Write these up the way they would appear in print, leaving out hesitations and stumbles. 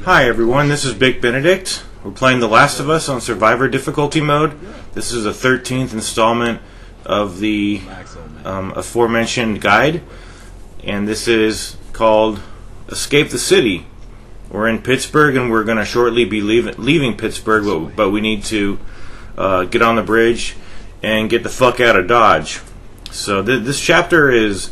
Hi everyone, this is Big Benedict. We're playing The Last of Us on Survivor difficulty mode. This is the 13th installment of the aforementioned guide, and this is called Escape the City. We're in Pittsburgh and we're going to shortly be leaving Pittsburgh, but we need to get on the bridge and get the fuck out of Dodge. So this chapter is...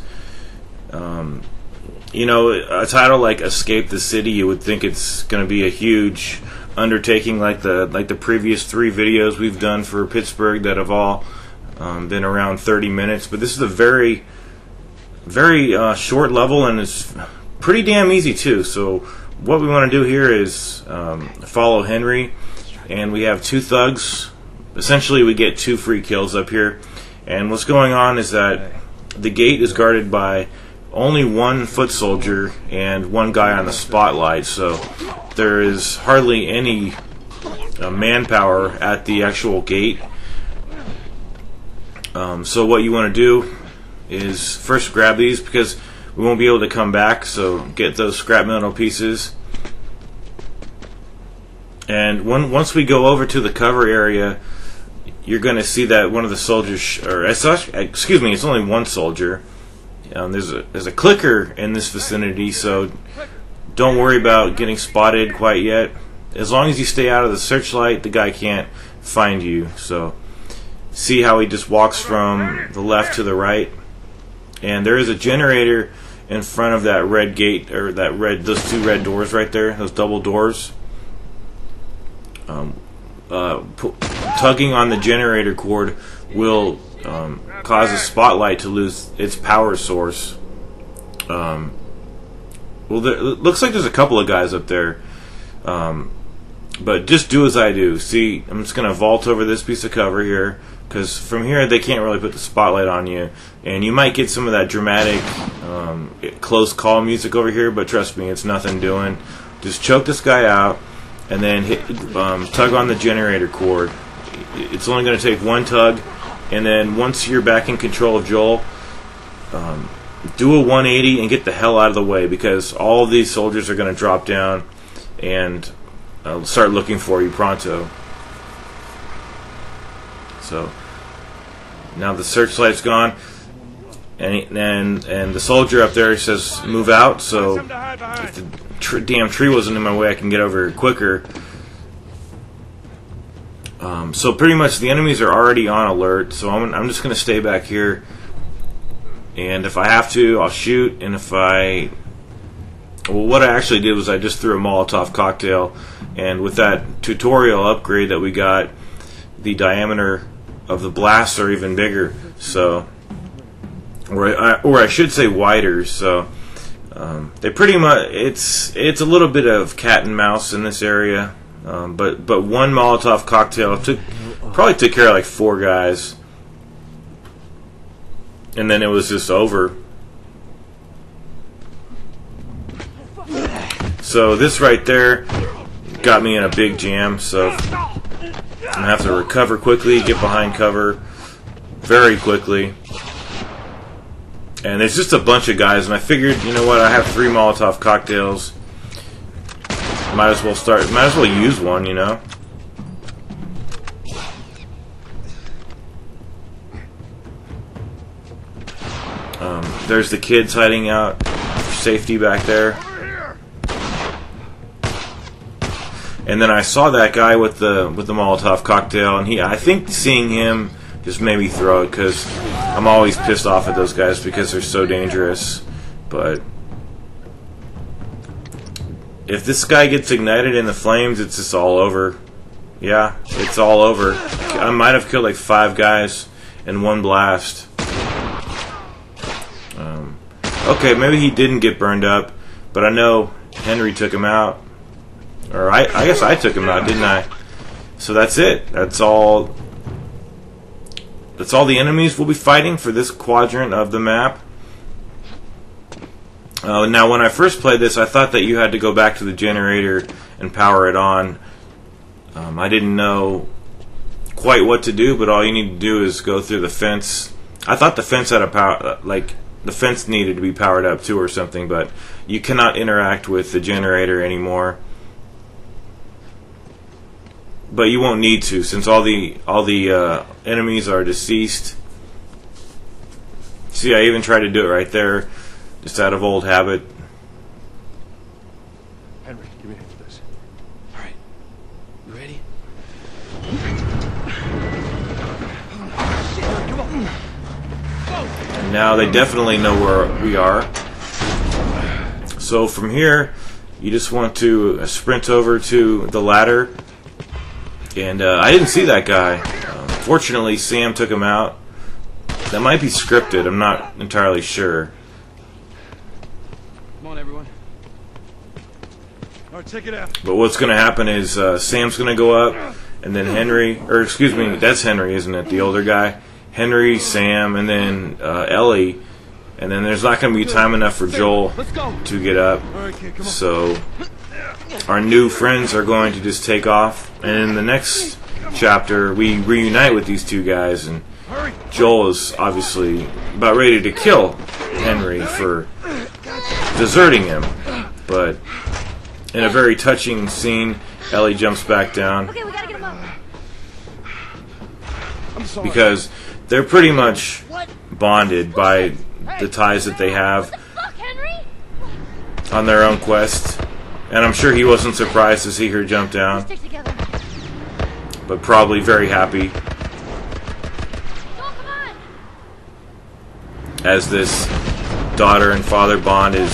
a title like Escape the City, you would think it's going to be a huge undertaking like the previous 3 videos we've done for Pittsburgh that have all been around 30 minutes. But this is a very, very short level, and it's pretty damn easy too. So what we want to do here is follow Henry, and we have 2 thugs. Essentially we get 2 free kills up here, and what's going on is that the gate is guarded by only 1 foot soldier and 1 guy on the spotlight, so there is hardly any manpower at the actual gate. So what you want to do is first grab these, because we won't be able to come back, so get those scrap metal pieces. And once we go over to the cover area, you're going to see that one of the soldiers, it's only 1 soldier. There's a clicker in this vicinity, so don't worry about getting spotted quite yet. As long as you stay out of the searchlight, the guy can't find you. So see how he just walks from the left to the right, and there is a generator in front of that red gate, or those 2 red doors right there, those double doors. Tugging on the generator cord will cause a spotlight to lose its power source. It looks like there's a couple of guys up there, but just do as I do. See, I'm just going to vault over this piece of cover here, because from here they can't really put the spotlight on you, and you might get some of that dramatic close call music over here, but trust me, it's nothing doing. Just choke this guy out, and then tug on the generator cord. It's only going to take 1 tug. And then once you're back in control of Joel, do a 180 and get the hell out of the way, because all of these soldiers are going to drop down and start looking for you pronto. So now the searchlight's gone, and the soldier up there says move out. So if the damn tree wasn't in my way, I can get over here quicker. So pretty much the enemies are already on alert, so I'm just going to stay back here, and if I have to, I'll shoot, and what I actually did was I just threw a Molotov cocktail, and with that tutorial upgrade that we got, the diameter of the blasts are even bigger, so, or I should say wider, so they pretty much, it's a little bit of cat and mouse in this area. But 1 Molotov cocktail probably took care of like 4 guys, and then it was just over. So this right there got me in a big jam, so I'm gonna have to recover quickly, get behind cover very quickly. And there's just a bunch of guys, and I figured, you know what, I have 3 Molotov cocktails. Might as well use one, you know. There's the kids hiding out for safety back there. And then I saw that guy with the Molotov cocktail, and I think seeing him just made me throw it, because I'm always pissed off at those guys because they're so dangerous. But if this guy gets ignited in the flames, it's just all over. Yeah, it's all over. I might have killed like 5 guys in 1 blast. Okay, maybe he didn't get burned up, but I know Henry took him out. Or I guess I took him out, didn't I? So that's it. That's all the enemies we'll be fighting for this quadrant of the map. Now, when I first played this, I thought that you had to go back to the generator and power it on. I didn't know quite what to do, but all you need to do is go through the fence. I thought the fence had a power, the fence needed to be powered up too or something, but you cannot interact with the generator anymore. but you won't need to since all the enemies are deceased. See, I even tried to do it right there, just out of old habit. Henry, give me a hand with this. All right, you ready? Shit, come on. Go. And now they definitely know where we are. So from here, you just want to sprint over to the ladder. And I didn't see that guy. Fortunately, Sam took him out. That might be scripted. I'm not entirely sure. Come on, everyone. All right, take it out. But what's going to happen is Sam's going to go up, and then Henry, or excuse me, that's Henry, isn't it? The older guy. Henry, Sam, and then Ellie. And then there's not going to be time enough for Joel to get up. So our new friends are going to just take off. And in the next chapter, we reunite with these two guys, and Joel is obviously about ready to kill Henry for deserting him. But in a very touching scene, Ellie jumps back down. Okay, we gotta get him up. Because they're pretty much bonded by the ties that they have Fuck, Henry! on their own quest. And I'm sure he wasn't surprised to see her jump down, Stick together. but probably very happy Joel, come on! as this daughter and father bond is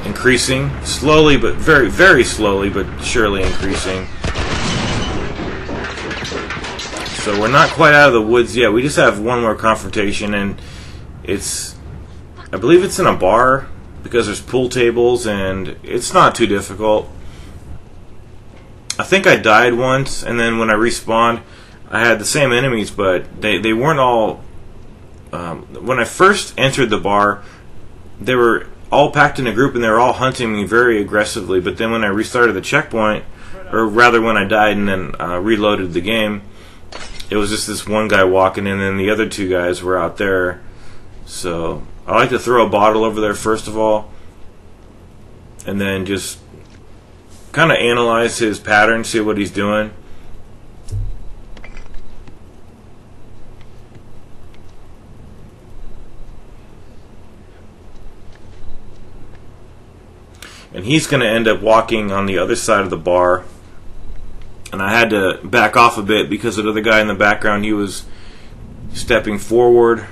increasing slowly, but very, very slowly, but surely increasing. So we're not quite out of the woods yet. We just have one more confrontation, and it's, I believe it's in a bar because there's pool tables, and it's not too difficult. I think I died once, and then when I respawned, I had the same enemies, but they weren't all. When I first entered the bar, they were all packed in a group, and they were all hunting me very aggressively. But then when I restarted the checkpoint, or rather when I died and then reloaded the game, it was just this one guy walking in, and the other two guys were out there. So I like to throw a bottle over there first of all, and then just kind of analyze his pattern, see what he's doing. And he's going to end up walking on the other side of the bar. And I had to back off a bit because the other guy in the background, he was stepping forward.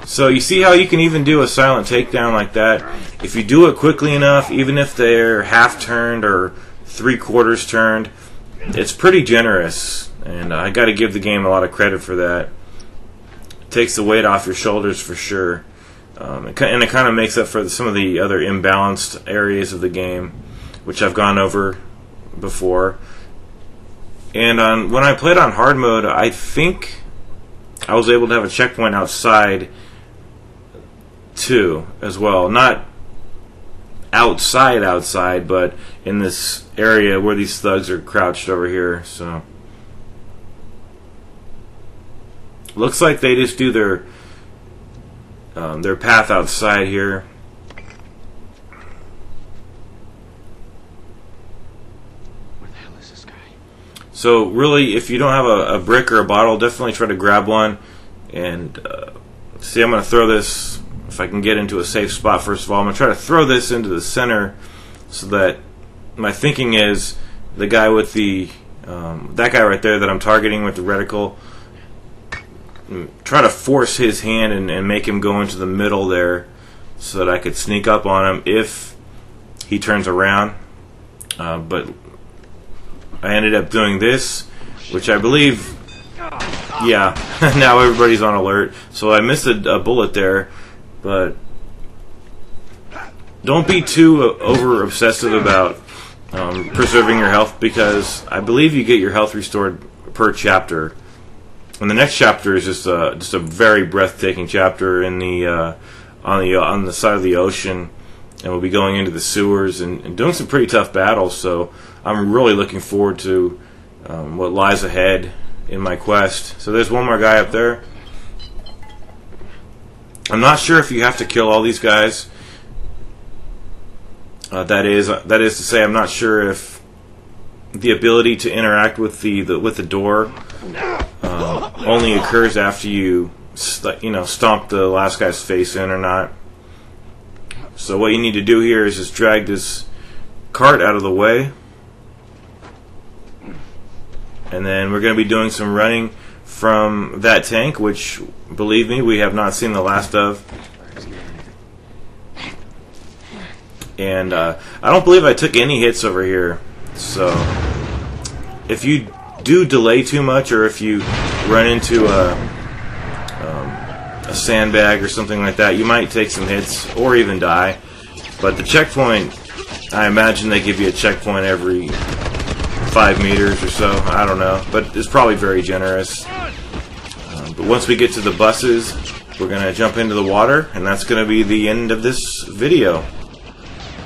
So you see how you can even do a silent takedown like that. If you do it quickly enough, even if they're half turned or 3/4 turned, it's pretty generous. And I got to give the game a lot of credit for that. It takes the weight off your shoulders for sure. And it kind of makes up for some of the other imbalanced areas of the game, which I've gone over before. And when I played on hard mode, I think I was able to have a checkpoint outside too, as well. Not outside, but in this area where these thugs are crouched over here. So looks like they just do their path outside here. Where the hell is this guy? So really, if you don't have a brick or a bottle, definitely try to grab one. And see, I'm going to throw this, if I can get into a safe spot first of all, I'm going to try to throw this into the center so that my thinking is the guy with the, that guy right there that I'm targeting with the reticle, try to force his hand and make him go into the middle there so that I could sneak up on him if he turns around. But I ended up doing this, which I believe, yeah, now everybody's on alert. So I missed a bullet there, but don't be too over obsessive about preserving your health, because I believe you get your health restored per chapter. And the next chapter is just a very breathtaking chapter in the on the side of the ocean, and we'll be going into the sewers and doing some pretty tough battles. So I'm really looking forward to what lies ahead in my quest. So there's one more guy up there. I'm not sure if you have to kill all these guys. That is to say, I'm not sure if the ability to interact with the door only occurs after you stomp the last guy's face in or not. So what you need to do here is just drag this cart out of the way, and then we're going to be doing some running from that tank, which, believe me, we have not seen the last of. And I don't believe I took any hits over here. So if you do delay too much, or if you run into a sandbag or something like that, you might take some hits or even die. But the checkpoint, I imagine they give you a checkpoint every 5 meters or so. I don't know, but it's probably very generous. But once we get to the buses, we're going to jump into the water, and that's going to be the end of this video.